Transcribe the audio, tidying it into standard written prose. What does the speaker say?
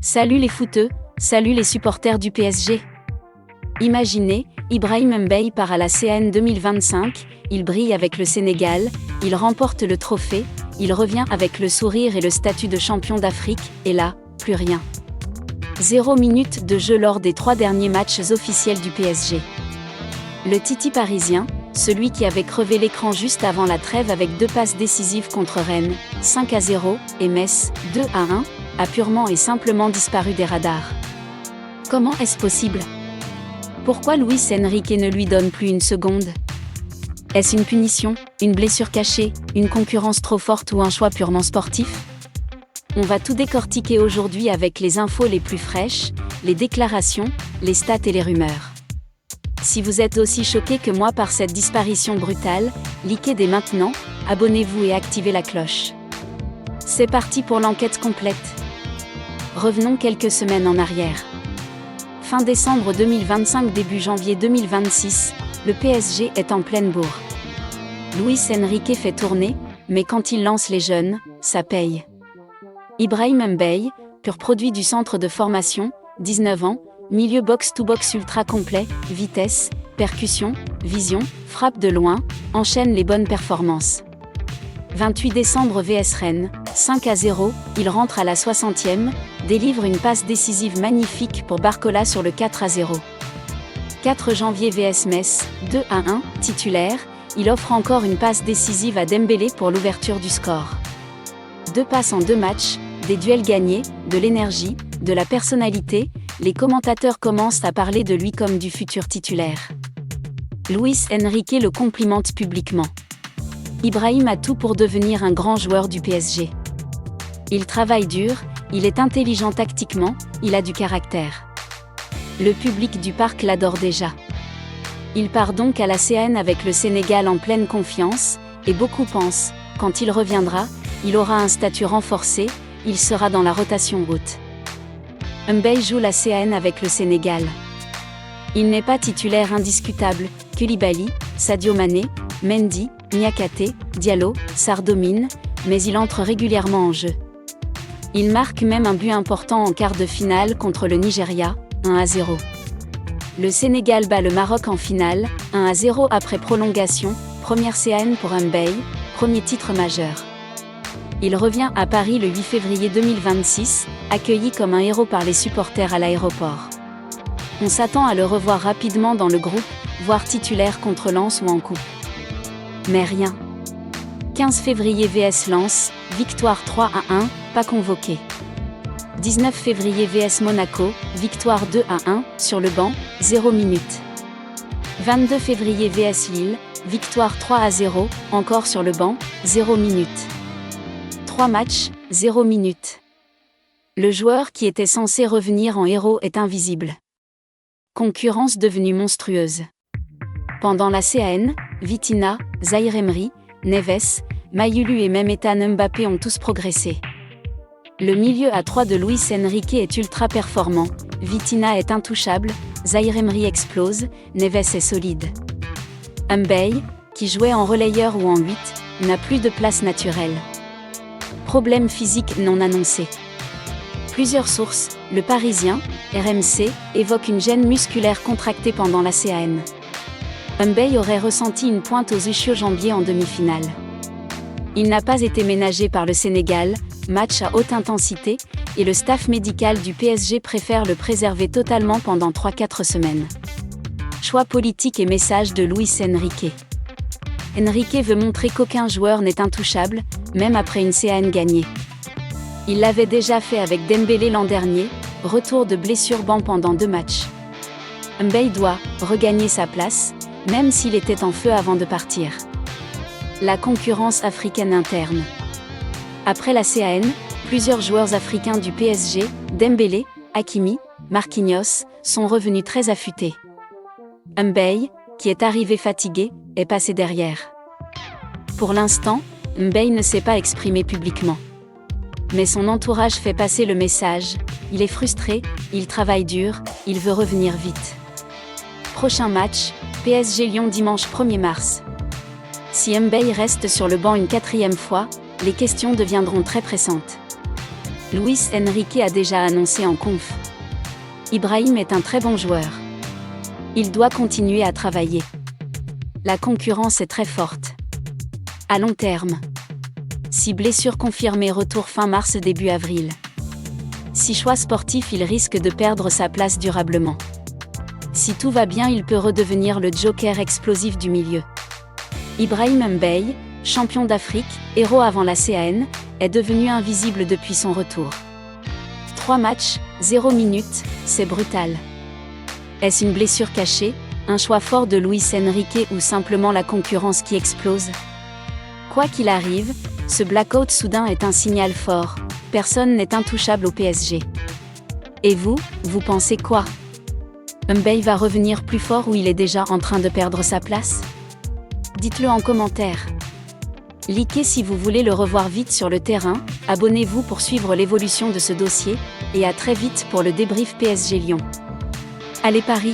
Salut les footeux, salut les supporters du PSG. Imaginez, Ibrahim Mbaye part à la CAN 2025, il brille avec le Sénégal, il remporte le trophée, il revient avec le sourire et le statut de champion d'Afrique, et là, plus rien. 0 minute de jeu lors des 3 derniers matchs officiels du PSG. Le Titi parisien, celui qui avait crevé l'écran juste avant la trêve avec 2 passes décisives contre Rennes, 5-0, et Metz, 2-1, a purement et simplement disparu des radars. Comment est-ce possible ? Pourquoi Luis Enrique ne lui donne plus une seconde ? Est-ce une punition, une blessure cachée, une concurrence trop forte ou un choix purement sportif ? On va tout décortiquer aujourd'hui avec les infos les plus fraîches, les déclarations, les stats et les rumeurs. Si vous êtes aussi choqué que moi par cette disparition brutale, likez dès maintenant, abonnez-vous et activez la cloche. C'est parti pour l'enquête complète. Revenons quelques semaines en arrière. Fin décembre 2025, début janvier 2026, le PSG est en pleine bourre. Luis Enrique fait tourner, mais quand il lance les jeunes, ça paye. Ibrahim Mbaye, pur produit du centre de formation, 19 ans, milieu box-to-box ultra complet, vitesse, percussion, vision, frappe de loin, enchaîne les bonnes performances. 28 décembre vs Rennes, 5-0, il rentre à la 60e, délivre une passe décisive magnifique pour Barcola sur le 4-0. 4 janvier vs Metz, 2-1, titulaire, il offre encore une passe décisive à Dembélé pour l'ouverture du score. 2 passes en 2 matchs, des duels gagnés, de l'énergie, de la personnalité, les commentateurs commencent à parler de lui comme du futur titulaire. Luis Enrique le complimente publiquement. Ibrahim a tout pour devenir un grand joueur du PSG. Il travaille dur, il est intelligent tactiquement, il a du caractère. Le public du parc l'adore déjà. Il part donc à la CAN avec le Sénégal en pleine confiance, et beaucoup pensent, quand il reviendra, il aura un statut renforcé, il sera dans la rotation haute. Mbaye joue la CAN avec le Sénégal. Il n'est pas titulaire indiscutable, Koulibaly, Sadio Mané, Mendy, Niakhaté, Diallo, Sarr domine, mais il entre régulièrement en jeu. Il marque même un but important en quart de finale contre le Nigeria, 1-0. Le Sénégal bat le Maroc en finale, 1-0 après prolongation, première CAN pour Mbaye, premier titre majeur. Il revient à Paris le 8 février 2026, accueilli comme un héros par les supporters à l'aéroport. On s'attend à le revoir rapidement dans le groupe, voire titulaire contre Lens ou en coupe. Mais rien. 15 février vs Lens, victoire 3-1, pas convoqué. 19 février vs Monaco, victoire 2-1, sur le banc, 0 minutes. 22 février vs Lille, victoire 3-0, encore sur le banc, 0 minutes. 3 matchs, 0 minutes. Le joueur qui était censé revenir en héros est invisible. Concurrence devenue monstrueuse. Pendant la CAN, Vitinha, Zaïre Emery, Neves, Mayulu et même Ethan Mbappé ont tous progressé. Le milieu à 3 de Luis Enrique est ultra performant, Vitinha est intouchable, Zaïre Emery explose, Neves est solide. Mbaye, qui jouait en relayeur ou en 8, n'a plus de place naturelle. Problème physique non annoncé. Plusieurs sources, Le Parisien, RMC, évoquent une gêne musculaire contractée pendant la CAN. Mbaye aurait ressenti une pointe aux ischio-jambiers en demi-finale. Il n'a pas été ménagé par le Sénégal, match à haute intensité, et le staff médical du PSG préfère le préserver totalement pendant 3-4 semaines. Choix politique et message de Luis Enrique. Enrique veut montrer qu'aucun joueur n'est intouchable, même après une CAN gagnée. Il l'avait déjà fait avec Dembélé l'an dernier, retour de blessure banc pendant 2 matchs. Mbaye doit regagner sa place, même s'il était en feu avant de partir. La concurrence africaine interne. Après la CAN, plusieurs joueurs africains du PSG, Dembélé, Hakimi, Marquinhos, sont revenus très affûtés. Mbaye, qui est arrivé fatigué, est passé derrière. Pour l'instant, Mbaye ne s'est pas exprimé publiquement. Mais son entourage fait passer le message, il est frustré, il travaille dur, il veut revenir vite. Prochain match, PSG Lyon dimanche 1er mars. Si Mbaye reste sur le banc une 4e fois, les questions deviendront très pressantes. Luis Enrique a déjà annoncé en conf. Ibrahim est un très bon joueur. Il doit continuer à travailler. La concurrence est très forte. À long terme. Si blessure confirmée, retour fin mars début avril. Si choix sportif, il risque de perdre sa place durablement. Si tout va bien, il peut redevenir le joker explosif du milieu. Ibrahim Mbaye, champion d'Afrique, héros avant la CAN, est devenu invisible depuis son retour. 3 matchs, 0 minutes, c'est brutal. Est-ce une blessure cachée, un choix fort de Luis Enrique ou simplement la concurrence qui explose? Quoi qu'il arrive, ce blackout soudain est un signal fort. Personne n'est intouchable au PSG. Et vous pensez quoi? Mbaye va revenir plus fort ou il est déjà en train de perdre sa place? Dites-le en commentaire. Likez si vous voulez le revoir vite sur le terrain, abonnez-vous pour suivre l'évolution de ce dossier, et à très vite pour le débrief PSG Lyon. Allez Paris!